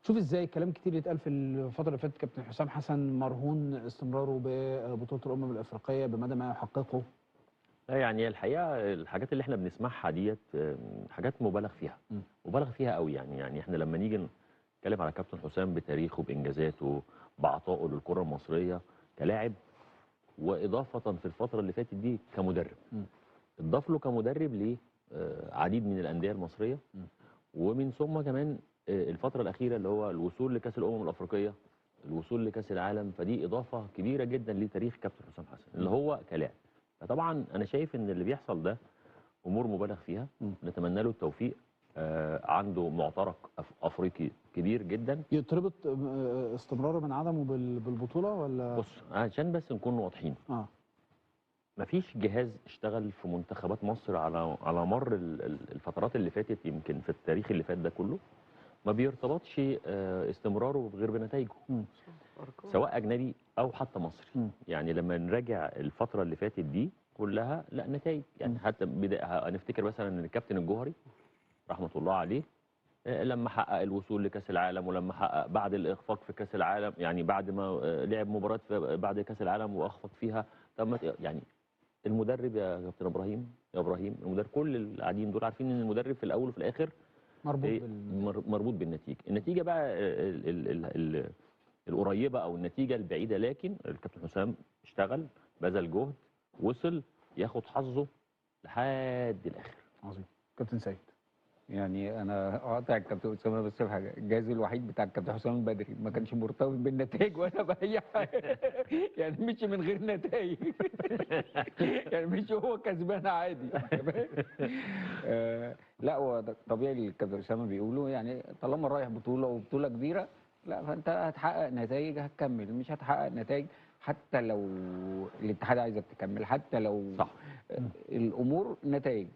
شوف ازاي كلام كتير اتقال في الفتره اللي فاتت كابتن حسام حسن مرهون استمراره ببطوله الامم الافريقيه بمدى ما يحققه. لا يعني الحقيقه الحاجات اللي احنا بنسمعها ديت حاجات مبالغ فيها. مبالغ فيها قوي يعني احنا لما نيجي نتكلم على كابتن حسام بتاريخه بانجازاته بعطائه للكره المصريه كلاعب، واضافه في الفتره اللي فاتت دي كمدرب. اتضاف له كمدرب ليه عديد من الانديه المصريه، ومن ثم كمان الفتره الاخيره اللي هو الوصول لكاس الامم الافريقيه، الوصول لكاس العالم، فدي اضافه كبيره جدا لتاريخ كابتن حسام حسن اللي هو كلاعب. فطبعا انا شايف ان اللي بيحصل ده امور مبالغ فيها. نتمنى له التوفيق. عنده معترك افريقي كبير جدا. يتربط استمراره من عدمه بالبطوله ولا؟ بص عشان بس نكون واضحين، مفيش جهاز اشتغل في منتخبات مصر على مر الفترات اللي فاتت، يمكن في التاريخ اللي فات ده كله ما بيرتبطش استمراره غير بنتائجه، سواء اجنبي او حتى مصري. يعني لما نراجع الفتره اللي فاتت دي كلها لا نتائج، يعني حتى هنفتكر مثلا ان الكابتن الجوهري رحمه الله عليه لما حقق الوصول لكاس العالم، ولما حقق بعد الاخفاق في كاس العالم، يعني بعد ما لعب مباراه بعد كاس العالم واخفق فيها، يعني المدرب يا كابتن ابراهيم المدرب، كل اللي قاعدين دول عارفين ان المدرب في الاول وفي الاخر مربوط بالنتيجه. النتيجه بقى القريبه او النتيجه البعيده، لكن الكابتن حسام اشتغل، بذل جهد، وصل ياخد حظه لحد الاخر. عظيم. كابتن سيد، يعني انا اقاطع الكابتن اسامه بس في حاجه، الجهاز الوحيد بتاع الكابتن حسام البدري ما كانش مرتبط بالنتائج ولا باي حاجه. يعني مشي من غير نتائج. يعني مش هو كسبان عادي. لا هو طبيعي اللي الكابتن اسامه بيقوله، يعني طالما رايح بطوله وبطوله كبيره، لا فانت هتحقق نتائج هتكمل، مش هتحقق نتائج حتى لو الاتحاد عايزك تكمل، حتى لو صح. الامور نتائج.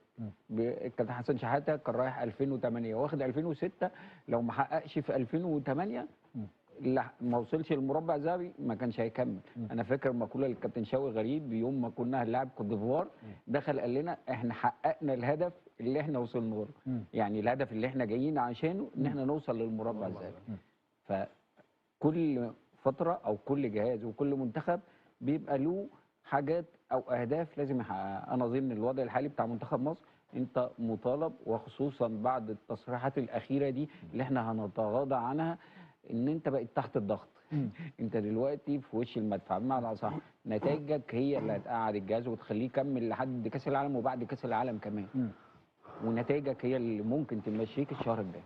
الكابتن حسن شحاته كان رايح 2008 واخد 2006، لو ما حققش في 2008 ما وصلش للمربع الذهبي ما كانش هيكمل. انا فاكر مقوله للكابتن شوقي غريب يوم ما كنا هنلاعب كوت ديفوار، دخل قال لنا احنا حققنا الهدف اللي احنا وصلنا له، يعني الهدف اللي احنا جايين عشانه ان احنا نوصل للمربع الذهبي. فكل فتره او كل جهاز وكل منتخب بيبقى له حاجات او اهداف لازم يحققها. انا اظن الوضع الحالي بتاع منتخب مصر انت مطالب، وخصوصا بعد التصريحات الاخيره دي اللي احنا هنتغاضى عنها، ان انت بقيت تحت الضغط. انت دلوقتي في وش المدفع، بمعنى صح نتائجك هي اللي هتقعد الجهاز وتخليه يكمل لحد كاس العالم وبعد كاس العالم كمان. ونتائجك هي اللي ممكن تمشيك الشهر الجاي.